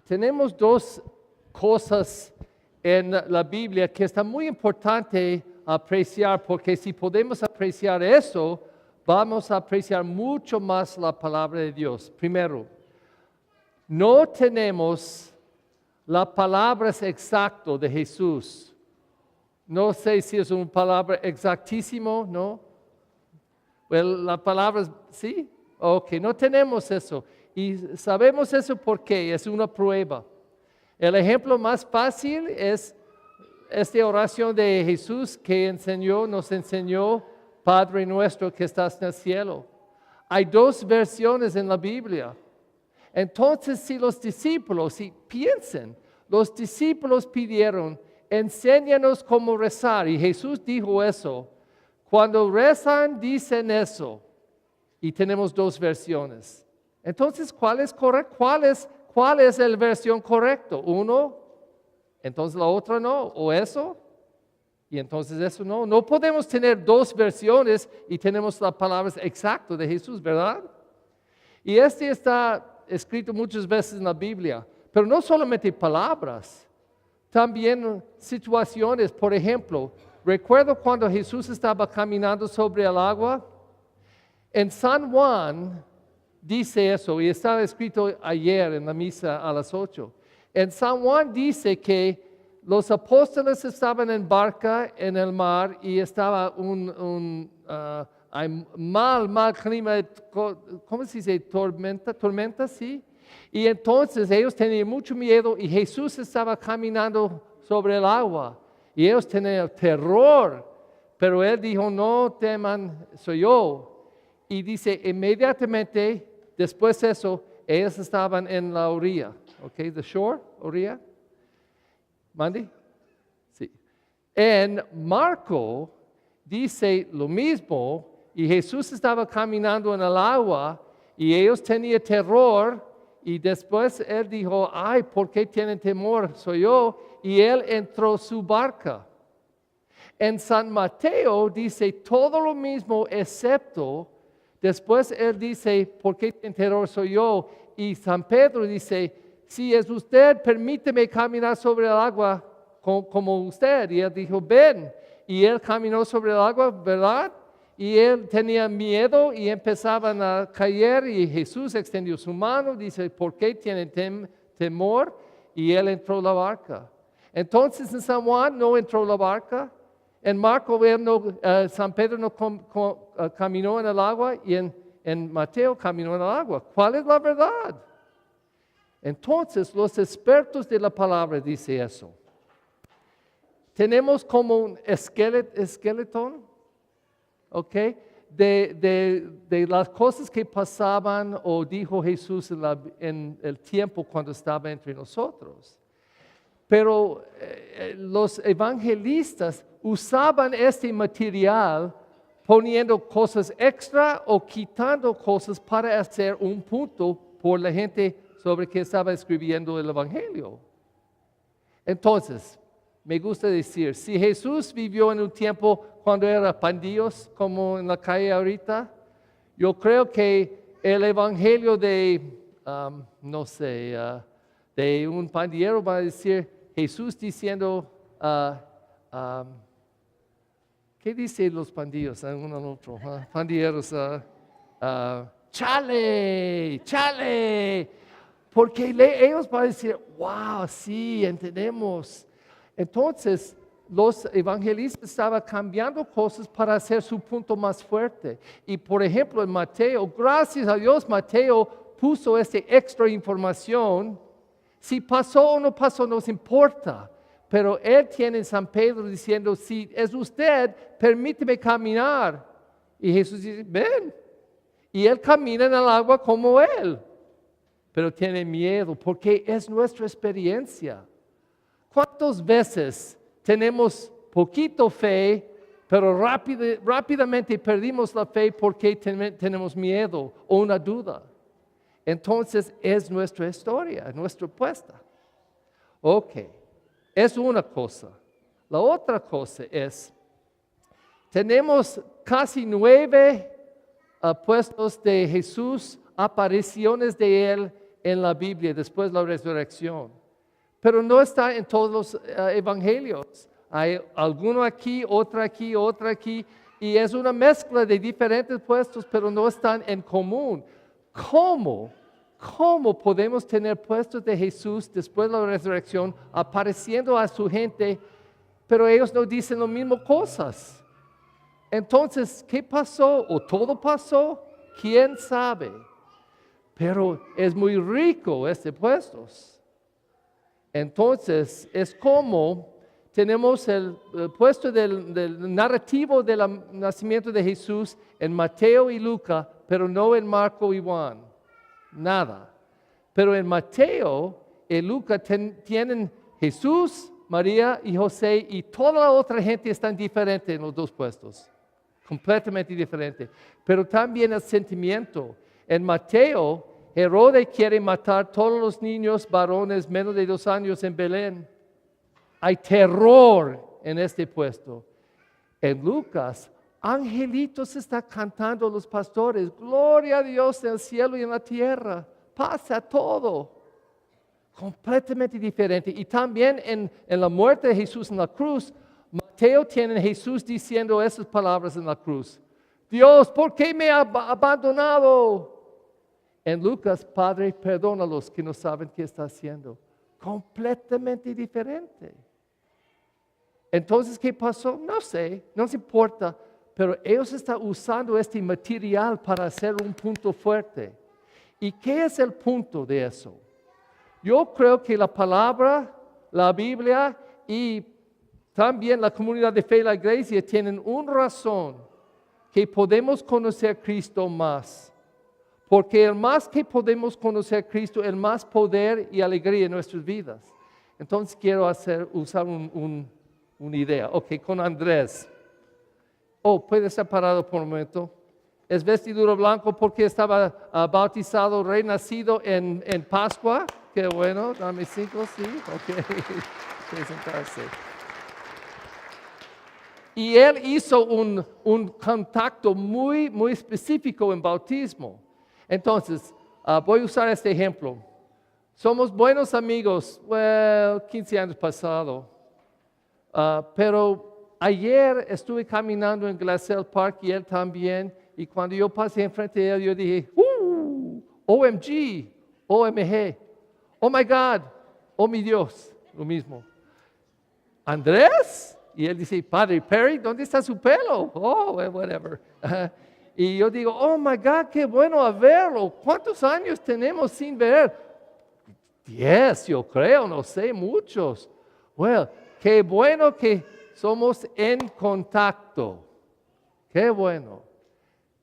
Tenemos dos cosas en la Biblia que está muy importante apreciar, porque si podemos apreciar eso, vamos a apreciar mucho más la palabra de Dios. Primero, no tenemos las palabras exactas de Jesús. No sé si es una palabra exactísimo, ¿no? Well, la palabra, ¿sí? Ok, no tenemos eso. Y sabemos eso porque es una prueba. El ejemplo más fácil es esta oración de Jesús que nos enseñó, Padre nuestro que estás en el cielo. Hay dos versiones en la Biblia. Entonces, si los discípulos, si piensen, los discípulos pidieron, enséñanos cómo rezar. Y Jesús dijo eso. Cuando rezan, dicen eso. Y tenemos dos versiones. Entonces, ¿cuál es correcto? ¿Cuál es la versión correcta? Uno, entonces la otra no. ¿O eso? Y entonces eso no. No podemos tener dos versiones y tenemos las palabras exactas de Jesús, ¿verdad? Y este está escrito muchas veces en la Biblia. Pero no solamente palabras, también situaciones. Por ejemplo, recuerdo cuando Jesús estaba caminando sobre el agua. En San Juan dice eso, y estaba escrito ayer en la misa a las 8. En San Juan dice que los apóstoles estaban en barca en el mar y estaba hay mal clima, ¿cómo se dice? Tormenta, sí. Y entonces ellos tenían mucho miedo y Jesús estaba caminando sobre el agua. Y ellos tenían terror, pero él dijo, no teman, soy yo. Y dice, inmediatamente después de eso, ellos estaban en la orilla. ¿Ok? The shore, orilla. ¿Mande? Sí. En Marco dice lo mismo y Jesús estaba caminando en el agua y ellos tenían terror y después él dijo, ay, ¿por qué tienen temor? Soy yo. Y él entró su barca. En San Mateo dice todo lo mismo excepto, después él dice, ¿por qué tienen terror? Soy yo. Y San Pedro dice, si es usted, permíteme caminar sobre el agua como usted. Y él dijo, ven. Y él caminó sobre el agua, ¿verdad? Y él tenía miedo y empezaban a caer y Jesús extendió su mano, dice, ¿por qué tienen temor? Y él entró a la barca. Entonces en San Juan no entró a la barca. En Marco San Pedro no caminó en el agua y en Mateo caminó en el agua. ¿Cuál es la verdad? Entonces los expertos de la palabra dicen eso. Tenemos como un esqueleto, ¿ok? De las cosas que pasaban o dijo Jesús en el tiempo cuando estaba entre nosotros. Pero los evangelistas usaban este material poniendo cosas extra o quitando cosas para hacer un punto por la gente sobre que estaba escribiendo el evangelio. Entonces, me gusta decir, si Jesús vivió en un tiempo cuando era pandillos, como en la calle ahorita, yo creo que el evangelio de un pandillero va a decir, Jesús diciendo, ¿qué dicen los pandillos? Uno al otro, pandilleros, chale, porque ellos van a decir, wow, sí, entendemos. Entonces, los evangelistas estaban cambiando cosas para hacer su punto más fuerte. Y por ejemplo, en Mateo, gracias a Dios, Mateo puso esta extra información. Si pasó o no pasó, no nos importa. Pero él tiene en San Pedro diciendo, si es usted, permíteme caminar. Y Jesús dice, ven. Y él camina en el agua como él. Pero tiene miedo porque es nuestra experiencia. ¿Cuántas veces tenemos poquito fe, pero rápidamente perdimos la fe porque tenemos miedo o una duda? Entonces es nuestra historia, nuestra apuesta. Ok, es una cosa. La otra cosa es, tenemos casi 9 puestos de Jesús, apariciones de Él en la Biblia después de la resurrección. Pero no está en todos los evangelios. Hay alguno aquí, otra aquí, otra aquí. Y es una mezcla de diferentes puestos, pero no están en común. ¿Cómo podemos tener puestos de Jesús después de la resurrección apareciendo a su gente, pero ellos no dicen las mismas cosas? Entonces, ¿qué pasó? ¿O todo pasó? ¿Quién sabe? Pero es muy rico este puestos. Entonces, es como tenemos el puesto del narrativo del nacimiento de Jesús en Mateo y Lucas, pero no en Marco y Juan. Nada. Pero en Mateo y Lucas tienen Jesús, María y José, y toda la otra gente están diferentes en los dos puestos. Completamente diferente. Pero también el sentimiento. En Mateo, Herodes quiere matar a todos los niños varones menos de 2 años en Belén. Hay terror en este puesto. En Lucas, angelitos están cantando los pastores. Gloria a Dios en el cielo y en la tierra. Pasa todo. Completamente diferente. Y también en la muerte de Jesús en la cruz, Mateo tiene a Jesús diciendo esas palabras en la cruz. Dios, ¿por qué me ha abandonado? En Lucas, Padre, perdónalos que no saben qué está haciendo. Completamente diferente. Entonces, ¿qué pasó? No sé, no se importa, pero ellos están usando este material para hacer un punto fuerte. ¿Y qué es el punto de eso? Yo creo que la palabra, la Biblia y también la comunidad de fe y la iglesia tienen una razón que podemos conocer a Cristo más. Porque el más que podemos conocer a Cristo, el más poder y alegría en nuestras vidas. Entonces quiero usar una idea. Ok, con Andrés. Puede estar parado por un momento. Es vestidura blanco porque estaba bautizado, renacido en Pascua. Qué bueno, dame 5, sí. Ok, presentarse. Y él hizo un contacto muy, muy específico en bautismo. Entonces, voy a usar este ejemplo. Somos buenos amigos, 15 años pasado. Pero ayer estuve caminando en Glacial Park y él también. Y cuando yo pasé enfrente de él, yo dije, OMG, OMG, oh my God, oh mi Dios, lo mismo. ¿Andrés? Y él dice, Padre Perry, ¿dónde está su pelo? Whatever. Y yo digo, oh my God, qué bueno verlo. ¿Cuántos años tenemos sin ver? 10, yo creo, no sé, muchos. Qué bueno que somos en contacto. Qué bueno.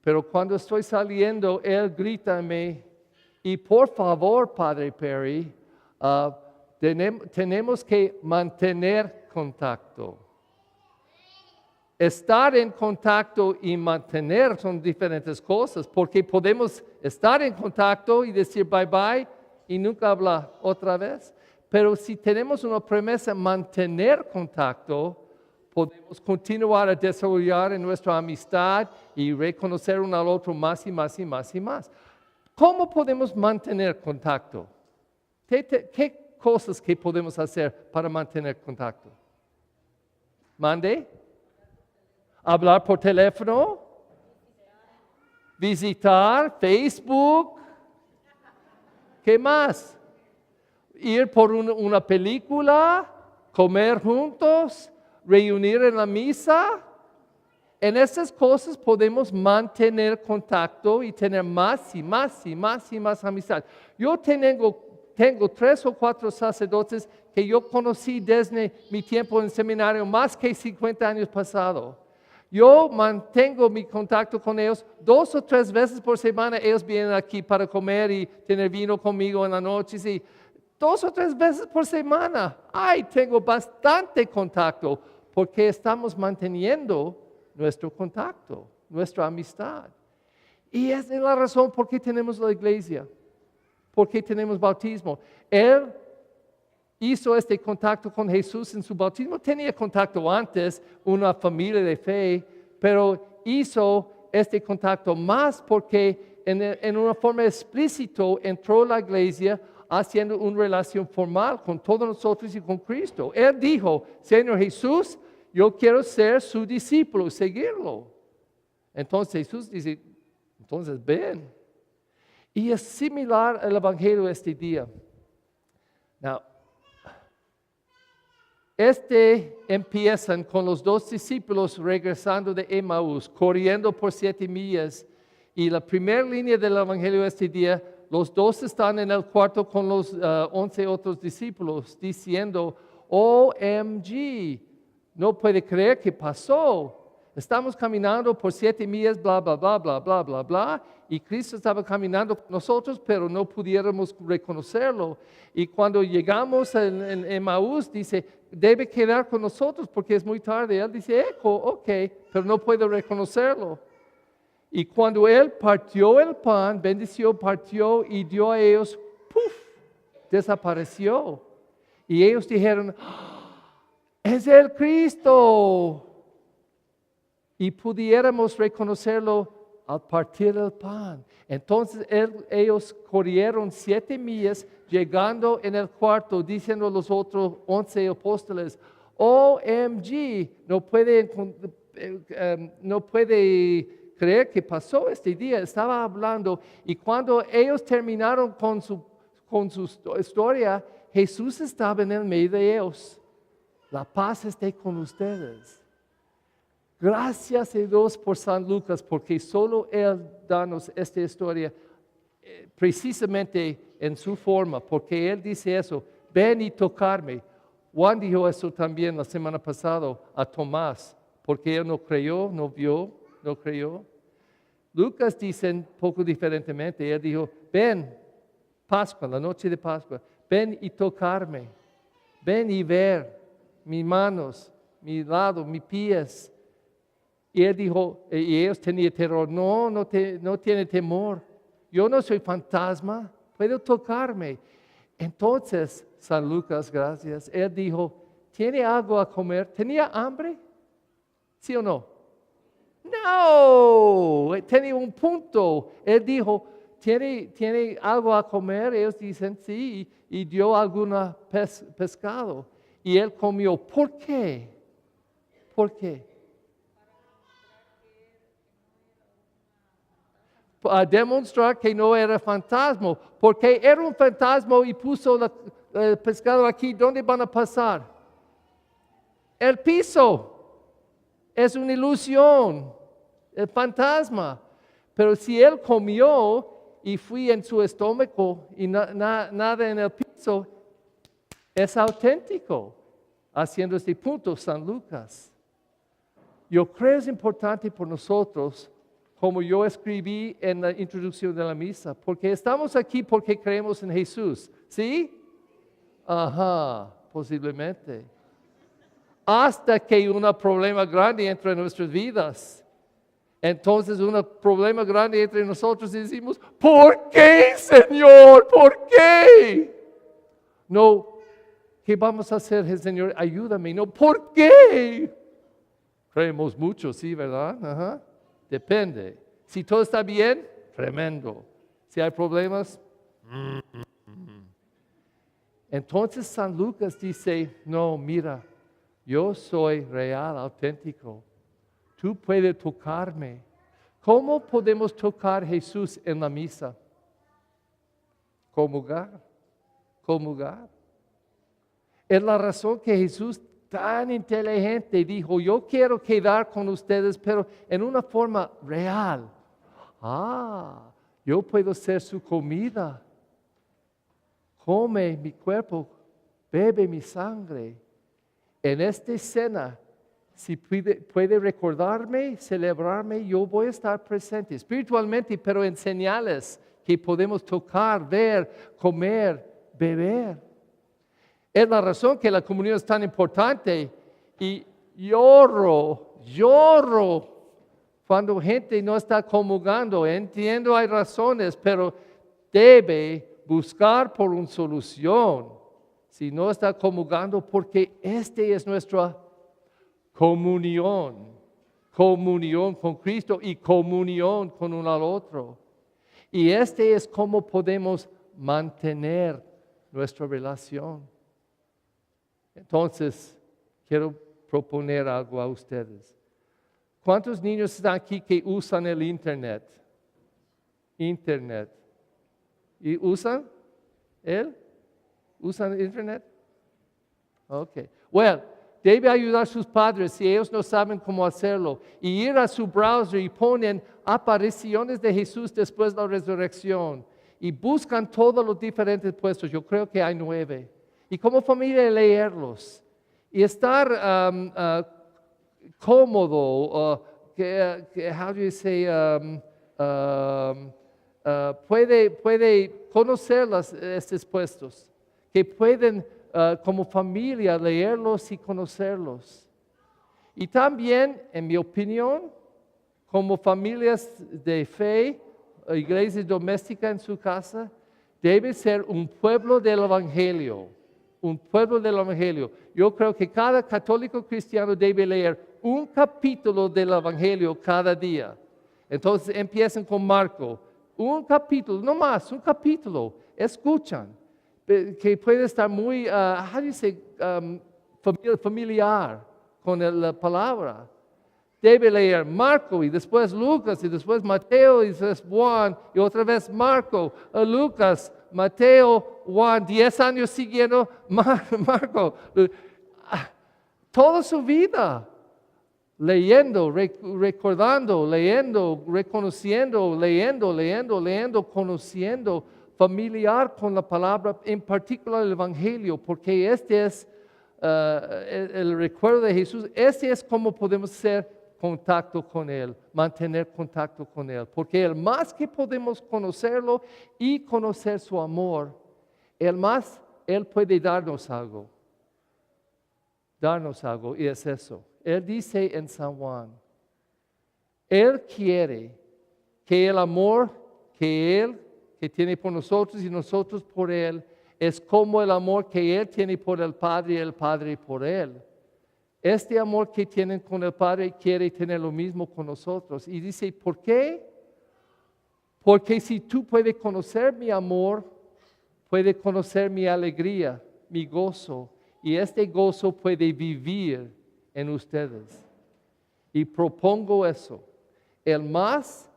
Pero cuando estoy saliendo, él grita a mí, y por favor, Padre Perry, tenemos que mantener contacto. Estar en contacto y mantener son diferentes cosas, porque podemos estar en contacto y decir bye bye y nunca hablar otra vez. Pero si tenemos una promesa de mantener contacto, podemos continuar a desarrollar en nuestra amistad y reconocer uno al otro más y más y más y más. ¿Cómo podemos mantener contacto? ¿Qué cosas que podemos hacer para mantener contacto? ¿Mande? Hablar por teléfono, visitar, Facebook, ¿qué más? Ir por una película, comer juntos, reunir en la misa. En esas cosas podemos mantener contacto y tener más y más y más y más amistad. Yo tengo 3 o 4 sacerdotes que yo conocí desde mi tiempo en el seminario, más que 50 años pasados. Yo mantengo mi contacto con ellos 2 o 3 veces por semana. Ellos vienen aquí para comer y tener vino conmigo en la noche. Sí, 2 o 3 veces por semana. Tengo bastante contacto porque estamos manteniendo nuestro contacto, nuestra amistad. Y esa es la razón por qué tenemos la iglesia, por qué tenemos bautismo. Él hizo este contacto con Jesús en su bautismo. Tenía contacto antes, una familia de fe, pero hizo este contacto más porque en una forma explícita entró a la iglesia haciendo una relación formal con todos nosotros y con Cristo. Él dijo, Señor Jesús, yo quiero ser su discípulo, seguirlo. Entonces Jesús dice, entonces ven. Y es similar al Evangelio este día. Now, empiezan con los 2 discípulos regresando de Emaús, corriendo por 7 millas. Y la primera línea del Evangelio este día, los 2 están en el cuarto con los 11 otros discípulos, diciendo, OMG, no puede creer que pasó. Estamos caminando por 7 millas, bla, bla, bla, bla, bla, bla, bla. Y Cristo estaba caminando con nosotros, pero no pudiéramos reconocerlo. Y cuando llegamos en Emaús, dice, debe quedar con nosotros porque es muy tarde. Él dice, ok, pero no puedo reconocerlo. Y cuando Él partió el pan, bendició, partió y dio a ellos, ¡puf!, desapareció. Y ellos dijeron, es el Cristo. Y pudiéramos reconocerlo al partir el pan. Entonces ellos corrieron 7 millas, llegando en el cuarto, diciendo a los otros 11 apóstoles, OMG, no puede creer que pasó este día. Estaba hablando y cuando ellos terminaron con su historia, Jesús estaba en el medio de ellos. La paz esté con ustedes. Gracias a Dios por San Lucas, porque solo Él danos esta historia precisamente en su forma, porque Él dice eso, ven y tocarme. Juan dijo eso también la semana pasada a Tomás, porque él no creyó, no vio, no creyó. Lucas dice un poco diferentemente, él dijo, ven, Pascua, la noche de Pascua, ven y tocarme, ven y ver mis manos, mi lado, mis pies. Y él dijo, y ellos tenían terror, no tiene temor. Yo no soy fantasma, puedo tocarme. Entonces, San Lucas, gracias, él dijo, ¿tiene algo a comer? ¿Tenía hambre? ¿Sí o no? No, tenía un punto. Él dijo, ¿tiene algo a comer? Ellos dicen, sí, y dio algún pescado. Y él comió. ¿Por qué? ¿Por qué? A demostrar que no era fantasma, porque era un fantasma y puso el pescado aquí, ¿dónde van a pasar? El piso. Es una ilusión, el fantasma. Pero si él comió y fui en su estómago y nada en el piso, es auténtico. Haciendo este punto, San Lucas. Yo creo es importante por nosotros, como yo escribí en la introducción de la misa, porque estamos aquí porque creemos en Jesús, ¿sí? Ajá, posiblemente. Hasta que un problema grande entra en nuestras vidas. Entonces un problema grande entre nosotros y decimos, ¿por qué, Señor? ¿Por qué? No, ¿qué vamos a hacer, Señor? Ayúdame. No, ¿por qué? Creemos mucho, sí, ¿verdad? Ajá. Depende. Si todo está bien, tremendo. Si hay problemas, Entonces San Lucas dice, no, mira, yo soy real, auténtico. Tú puedes tocarme. ¿Cómo podemos tocar a Jesús en la misa? Comulgar. Es la razón que Jesús, tan inteligente, dijo, yo quiero quedar con ustedes, pero en una forma real. Yo puedo ser su comida. Come mi cuerpo, bebe mi sangre. En esta cena, si puede recordarme, celebrarme, yo voy a estar presente espiritualmente, pero en señales que podemos tocar, ver, comer, beber. Es la razón que la comunión es tan importante y lloro cuando gente no está comulgando. Entiendo, hay razones, pero debe buscar por una solución si no está comulgando, porque esta es nuestra comunión. comunión con Cristo y comunión con uno al otro. Y es cómo podemos mantener nuestra relación. Entonces, quiero proponer algo a ustedes. ¿Cuántos niños están aquí que usan el Internet? Internet. ¿Y usan él? ¿Usan el Internet? Ok. Well, debe ayudar a sus padres si ellos no saben cómo hacerlo. Y ir a su browser y ponen apariciones de Jesús después de la resurrección. Y buscan todos los diferentes puestos. Yo creo que hay 9. Y como familia leerlos. Y estar cómodo. How do you say? Puede conocer estos puestos. Que pueden como familia leerlos y conocerlos. Y también, en mi opinión, como familias de fe, iglesia doméstica en su casa, debe ser un pueblo del Evangelio. Un pueblo del Evangelio. Yo creo que cada católico cristiano debe leer un capítulo del Evangelio cada día. Entonces empiezan con Marco. Un capítulo, no más, un capítulo. Escuchan. Que puede estar muy, familiar con la palabra. Debe leer Marco y después Lucas y después Mateo y después Juan y otra vez Marco, Lucas, Mateo, Juan, 10 años siguiendo Marco. Toda su vida leyendo, recordando, leyendo, reconociendo, leyendo, conociendo, familiar con la palabra, en particular el Evangelio, porque este es el recuerdo de Jesús. Este es como podemos hacer contacto con Él, mantener contacto con Él, porque el más que podemos conocerlo y conocer su amor, el más Él puede darnos algo, y es eso. Él dice en San Juan, Él quiere que el amor que Él que tiene por nosotros y nosotros por Él, es como el amor que Él tiene por el Padre y el Padre por Él. Este amor que tienen con el Padre quiere tener lo mismo con nosotros. Y dice, ¿por qué? Porque si tú puedes conocer mi amor, puedes conocer mi alegría, mi gozo. Y este gozo puede vivir en ustedes. Y propongo eso. El más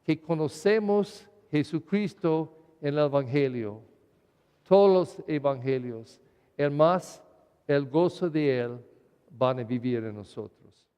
que conocemos Jesucristo en el Evangelio, todos los evangelios, el gozo de Él van a vivir en nosotros.